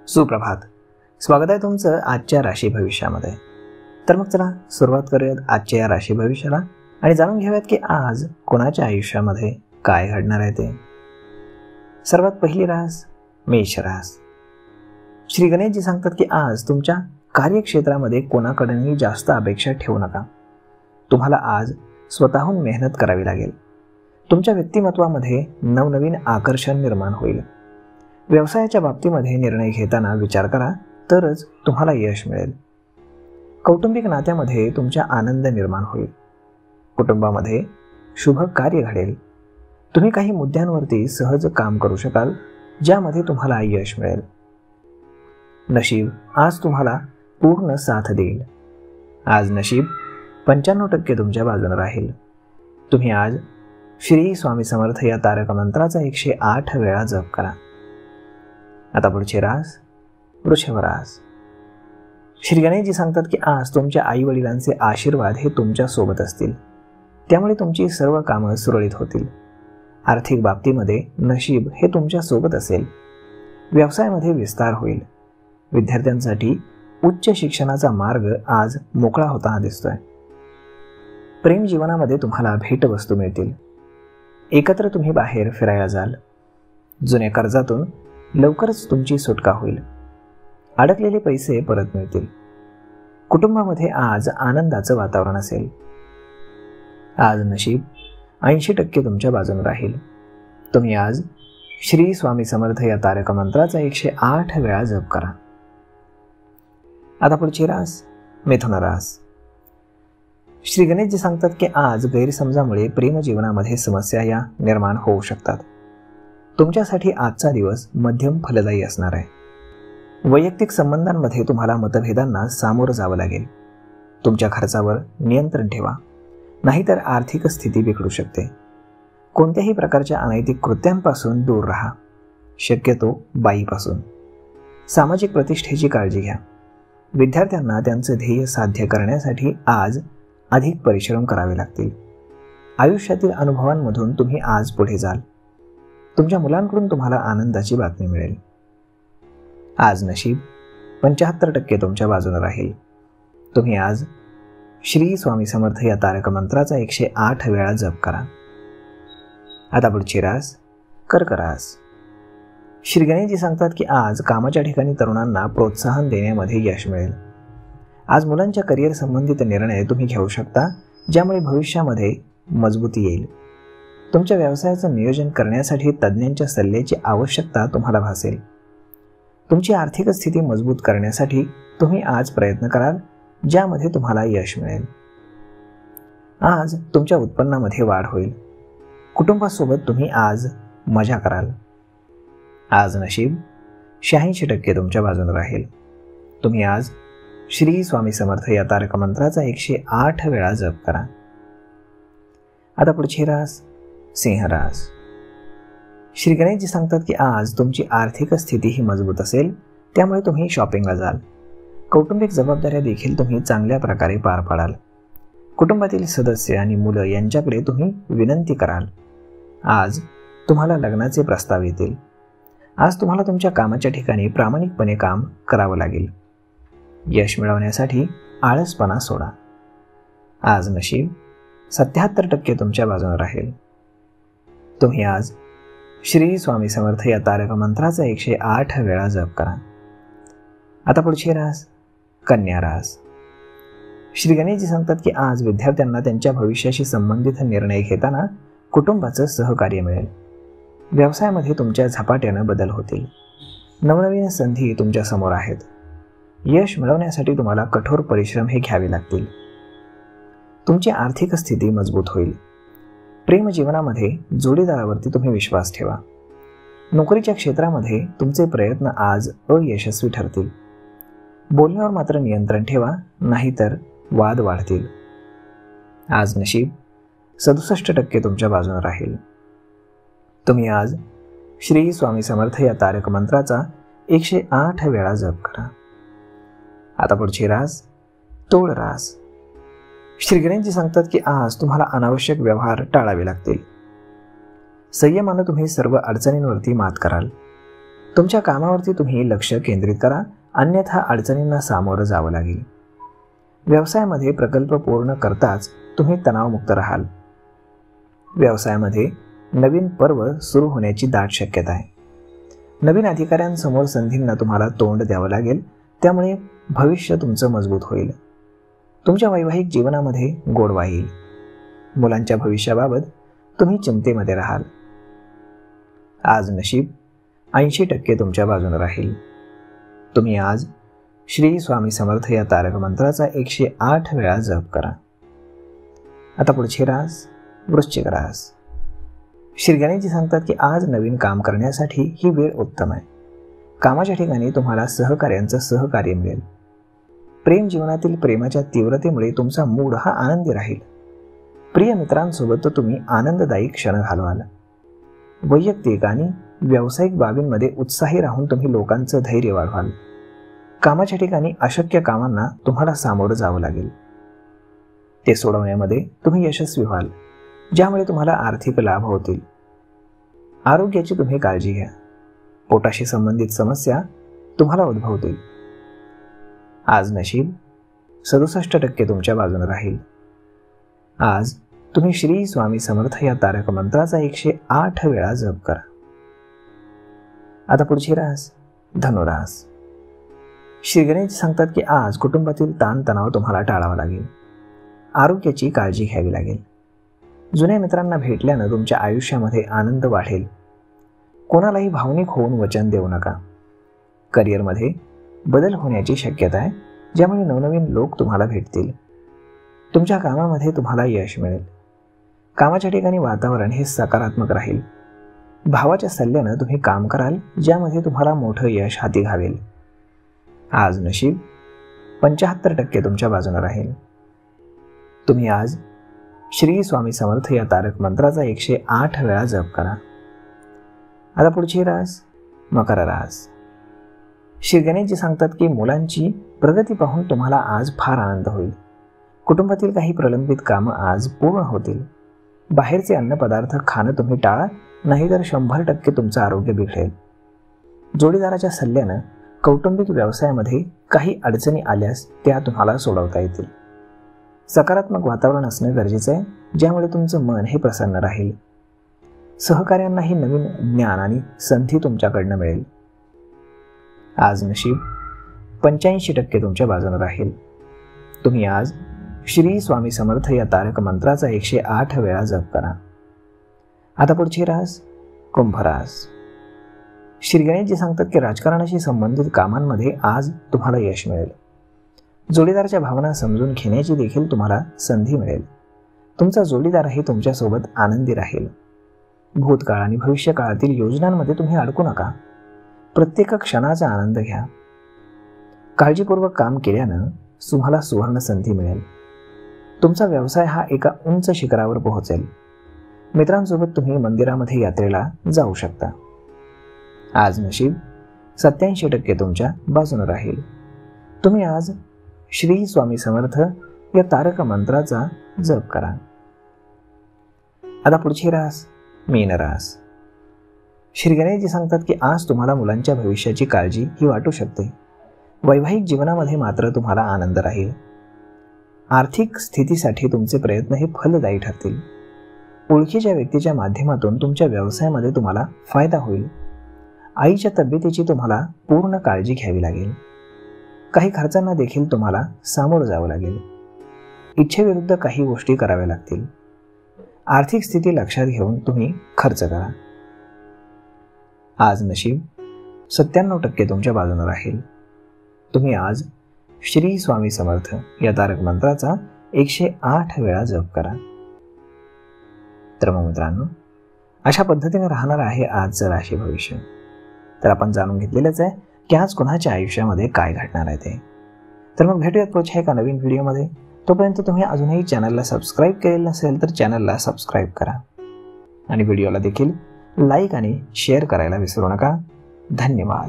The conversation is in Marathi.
सुप्रभात. स्वागत आहे तुमचं आजच्या राशी भविष्यामध्ये. तर मग चला सुरुवात करूयात आजच्या या राशी भविष्याला आणि जाणून घेऊयात की आज कोणाच्या आयुष्यामध्ये काय घडणार आहे ते. सर्वात पहिली रास मेष रास. श्री गणेशजी सांगतात की आज तुमच्या कार्यक्षेत्रामध्ये कोणाकडूनही जास्त अपेक्षा ठेवू नका. तुम्हाला आज स्वतःहून मेहनत करावी लागेल. तुमच्या व्यक्तिमत्वामध्ये नवनवीन आकर्षण निर्माण होईल. व्यवसायाच्या बाबतीमध्ये निर्णय घेताना विचार करा, तरच तुम्हाला यश मिळेल. कौटुंबिक नात्यामध्ये तुमचा आनंद निर्माण होईल. कुटुंबामध्ये शुभ कार्य घडेल. तुम्ही काही मुद्द्यांवरती सहज काम करू शकाल, ज्यामध्ये तुम्हाला यश मिळेल. नशीब आज तुम्हाला पूर्ण साथ देईल. आज नशीब 95% तुमच्या बाजूने राहील. तुम्ही आज श्री स्वामी समर्थ या तारक मंत्राचा 108 वेळा जप करा. आता पुढची रास वृषभ रास. श्री गणेशजी सांगतात की आज तुमच्या आई वडिलांचे आशीर्वाद हे तुमच्या सोबत असतील. त्यामुळे तुमची सर्व कामं सुरळीत होतील. आर्थिक बाबतीमध्ये नशीब हे तुमच्या सोबत असेल. व्यवसायामध्ये विस्तार होईल. विद्यार्थ्यांसाठी उच्च शिक्षणाचा मार्ग आज मोकळा होताना दिसतोय. प्रेम जीवनामध्ये तुम्हाला भेटवस्तू मिळतील. एकत्र तुम्ही बाहेर फिरायला जाल. जुन्या कर्जातून लवकरच तुमची सुटका होईल. अडकलेले पैसे परत मिळतील. कुटुंबामध्ये आज आनंदाचं वातावरण असेल. आज नशीब 80% तुमच्या बाजूने राहील. तुम्ही आज श्री स्वामी समर्थ या तारक मंत्राचा 108 वेळा जप करा. आता पुढची रास मिथुन रास. श्री गणेशजी सांगतात की आज गैरसमजामुळे प्रेम जीवनामध्ये समस्या या निर्माण होऊ शकतात. तुमच्यासाठी आजचा दिवस मध्यम फलदायी असणार आहे. वैयक्तिक संबंधांमध्ये तुम्हाला मतभेदांना सामोरं जावं लागेल. तुमच्या खर्चावर नियंत्रण ठेवा, नाहीतर आर्थिक स्थिती बिघडू शकते. कोणत्याही प्रकारच्या अनैतिक कृत्यांपासून दूर राहा, शक्यतो बाईपासून. सामाजिक प्रतिष्ठेची काळजी घ्या. विद्यार्थ्यांना त्यांचं ध्येय साध्य करण्यासाठी आज अधिक परिश्रम करावे लागतील. आयुष्यातील अनुभवांमधून तुम्ही आज पुढे जाल. तुमच्या मुलांकडून तुम्हाला आनंदाची बातमी मिळेल. आज नशीब 75% तुमच्या बाजूने राहील. तुम्ही आज श्री स्वामी समर्थ या तारक मंत्राचा 108 वेळा जप करा. आता पुढची रास कर्क रास. श्री गणेशजी सांगतात की आज कामाच्या ठिकाणी तरुणांना प्रोत्साहन देण्यामध्ये यश मिळेल. आज मुलांच्या करिअर संबंधित निर्णय तुम्ही घेऊ शकता, ज्यामुळे भविष्यामध्ये मजबूती येईल. तुमच्या व्यवसायाचं नियोजन करण्यासाठी तज्ज्ञांच्या सल्ल्याची आवश्यकता तुम्हाला भासेल. तुमची आर्थिक स्थिती मजबूत करण्यासाठी तुम्ही आज प्रयत्न कराल, ज्यामध्ये तुम्हाला यश मिळेल. आज तुमच्या उत्पन्नामध्ये वाढ होईल. कुटुंबासोबत तुम्ही आज मजा कराल. आज नशीब 86% तुमच्या बाजूने राहील. तुम्ही आज श्री स्वामी समर्थ या तारक मंत्राचा 108 वेळा जप करा. आता पुढची रास सिंह रास. श्री गणेशजी सांगतात की आज तुमची आर्थिक स्थिती ही मजबूत असेल, त्यामुळे तुम्ही शॉपिंगला जाल. कौटुंबिक जबाबदाऱ्या देखील तुम्ही चांगल्या प्रकारे पार पाडाल. कुटुंबातील सदस्य आणि मुलं यांच्याकडे तुम्ही विनंती कराल. आज तुम्हाला लग्नाचे प्रस्ताव येतील. आज तुम्हाला तुमच्या कामाच्या ठिकाणी प्रामाणिकपणे काम करावं लागेल. यश मिळवण्यासाठी आळसपणा सोडा. आज नशीब 77% तुमच्या बाजूने राहील. तुम्ही आज श्री स्वामी समर्थ या तारक मंत्राचा 108 वेळा जप करा. आता पुढची रास कन्या रास. श्री गणेशजी सांगतात की आज विद्यार्थ्यांना त्यांच्या भविष्याशी संबंधित निर्णय घेताना कुटुंबाचं सहकार्य मिळेल. व्यवसायामध्ये तुमच्या झपाट्यानं बदल होतील. नवनवीन संधी तुमच्या समोर आहेत. यश मिळवण्यासाठी तुम्हाला कठोर परिश्रम हे घ्यावे लागतील. तुमची आर्थिक स्थिती मजबूत होईल. प्रेम जीवनामध्ये जोडीदारावरती तुम्ही विश्वास ठेवा. नोकरीच्या क्षेत्रामध्ये तुमचे प्रयत्न आज अयशस्वी ठरतील. बोलण्यावर मात्र नियंत्रण ठेवा, नाहीतर वाद वाढतील. आज नशीब 67% तुमच्या बाजूने राहील. तुम्ही आज श्री स्वामी समर्थ या तारक मंत्राचा 108 वेळा जप करा. आता पुढची रास तूळ रास. श्री गणेशजी सांगतात की आज तुम्हाला अनावश्यक व्यवहार टाळावे लागतील. संयमानं तुम्ही सर्व अडचणींवरती मात कराल. तुमच्या कामावरती तुम्ही लक्ष केंद्रित करा, अन्यथा अडचणींना सामोरं जावं लागेल. व्यवसायामध्ये प्रकल्प पूर्ण करताच तुम्ही तणावमुक्त राहाल. व्यवसायामध्ये नवीन पर्व सुरू होण्याची दाट शक्यता आहे. नवीन अधिकाऱ्यांसमोर संधींना तुम्हाला तोंड द्यावं लागेल, त्यामुळे भविष्य तुमचं मजबूत होईल. तुमच्या वैवाहिक जीवनामध्ये गोडवा येईल. मुलांच्या भविष्याबाबत तुम्ही चिंतेमध्ये राहाल. आज नशीब 80% तुमच्या बाजूने राहील. तुम्ही आज श्री स्वामी समर्थ या तारक मंत्राचा 108 वेळा जप करा. आता पुढची रास वृश्चिक रास. श्री गणेशजी सांगतात की आज नवीन काम करण्यासाठी ही वेळ उत्तम आहे. कामाच्या ठिकाणी तुम्हाला सहकार्यांचं सहकार्य मिळेल. प्रेम जीवनातील प्रेमाच्या तीव्रतेमुळे तुमचा मूड हा आनंदी राहील. प्रिय मित्रांसोबत तुम्ही आनंददायी क्षण घालवाल. वैयक्तिक आणि व्यावसायिक बाबींमध्ये उत्साही राहून तुम्ही लोकांचं धैर्य वाढवाल. कामाच्या ठिकाणी अशक्य कामांना तुम्हाला सामोरं जावं लागेल. ते सोडवण्यामध्ये तुम्ही यशस्वी व्हाल, ज्यामुळे तुम्हाला आर्थिक लाभ होतील. आरोग्याची तुम्ही काळजी घ्या. पोटाशी संबंधित समस्या तुम्हाला उद्भवतील. आज नशीब 67% तुमच्या बाजूने राहील. आज तुम्ही श्री स्वामी समर्थ या तारक मंत्राचा 108 वेळा जप करा. आता पुढची रास धनुरास. श्री गणेश सांगतात की आज कुटुंबातील ताणतणाव तुम्हाला टाळावा लागेल. आरोग्याची काळजी घ्यावी लागेल. जुन्या मित्रांना भेटल्यानं तुमच्या आयुष्यामध्ये आनंद वाढेल. कोणालाही भावनिक होऊन वचन देऊ नका. करिअरमध्ये बदल होण्याची शक्यता आहे, ज्यामुळे नवनवीन लोक तुम्हाला भेटतील. तुमच्या कामामध्ये तुम्हाला यश मिळेल. कामाच्या ठिकाणी वातावरण हे सकारात्मक राहील. भावाच्या सल्ल्यानं तुम्ही काम कराल, ज्यामध्ये तुम्हाला मोठं यश हाती घावेल. आज नशीब 75% तुमच्या बाजूने राहील. तुम्ही आज श्री स्वामी समर्थ या तारक मंत्राचा 108 वेळा जप करा. आता पुढची रास मकर रास. श्री गणेशजी सांगतात की मुलांची प्रगती पाहून तुम्हाला आज फार आनंद होईल. कुटुंबातील काही प्रलंबित कामं आज पूर्ण होतील. बाहेरचे अन्नपदार्थ खाणं तुम्ही टाळा, नाहीतर 100% तुमचं आरोग्य बिघडेल. जोडीदाराच्या सल्ल्यानं कौटुंबिक व्यवसायामध्ये काही अडचणी आल्यास त्या तुम्हाला सोडवता येतील. सकारात्मक वातावरण असणं गरजेचं आहे, ज्यामुळे तुमचं मन हे प्रसन्न राहील. सहकाऱ्यांनाही नवीन ज्ञान आणि संधी तुमच्याकडनं मिळेल. आज नशीब 85% तुमच्या बाजूने राहील. तुम्ही आज श्री स्वामी समर्थ या तारक मंत्राचा 108 वेळा जप करा. आता पुढची रास कुंभ रास. श्री गणेशजी सांगतात की राजकारणाशी संबंधित कामांमध्ये आज तुम्हाला यश मिळेल. जोडीदाराच्या भावना समजून घेण्याची देखील तुम्हाला संधी मिळेल. तुमचा जोडीदारही तुमच्यासोबत आनंदी राहील. भूतकाळ आणि भविष्यकाळातील योजनांमध्ये तुम्ही अडकू नका. प्रत्येक क्षणाचा आनंद घ्या. काळजीपूर्वक काम केल्यानं तुम्हाला सुवर्ण संधी मिळेल. तुमचा व्यवसाय हा एका उंच शिखरावर पोहोचेल. मित्रांसोबत तुम्ही मंदिरामध्ये यात्रेला जाऊ शकता. आज नशीब 87% तुमच्या बाजूने राहील. तुम्ही आज श्री स्वामी समर्थ या तारक मंत्राचा जप करा. आता पुढची रास मीन रास. श्री गणेशजी सांगतात की आज तुम्हाला मुलांच्या भविष्याची काळजी ही वाटू शकते. वैवाहिक जीवनामध्ये मात्र तुम्हाला आनंद राहील. आर्थिक स्थितीसाठी तुमचे प्रयत्न हे फलदायी ठरतील. ओळखीच्या व्यक्तीच्या माध्यमातून तुमच्या व्यवसायामध्ये तुम्हाला फायदा होईल. आईच्या तब्येतीची तुम्हाला पूर्ण काळजी घ्यावी लागेल. काही खर्चांना देखील तुम्हाला सामोरं जावं लागेल. इच्छेविरुद्ध काही गोष्टी कराव्या लागतील. आर्थिक स्थिती लक्षात घेऊन तुम्ही खर्च करा. आज नशीब 97% तुमच्या बाजूने राहील. तुम्ही आज श्री स्वामी समर्थ या तारक मंत्राचा 108 वेळा जप करा. तर मग मित्रांनो, अशा पद्धतीने राहणार आहे आजचं राशी भविष्य. तर आपण जाणून घेतलेलंच आहे की आज कोणाच्या आयुष्यामध्ये काय घडणार आहे ते. तर मग भेटूयात पुढच्या एका नवीन व्हिडिओमध्ये. तोपर्यंत तुम्ही अजूनही चॅनलला सबस्क्राईब केलेलं नसेल तर चॅनलला सबस्क्राईब करा आणि व्हिडिओला देखील लाईक आणि शेअर करायला विसरू नका. धन्यवाद.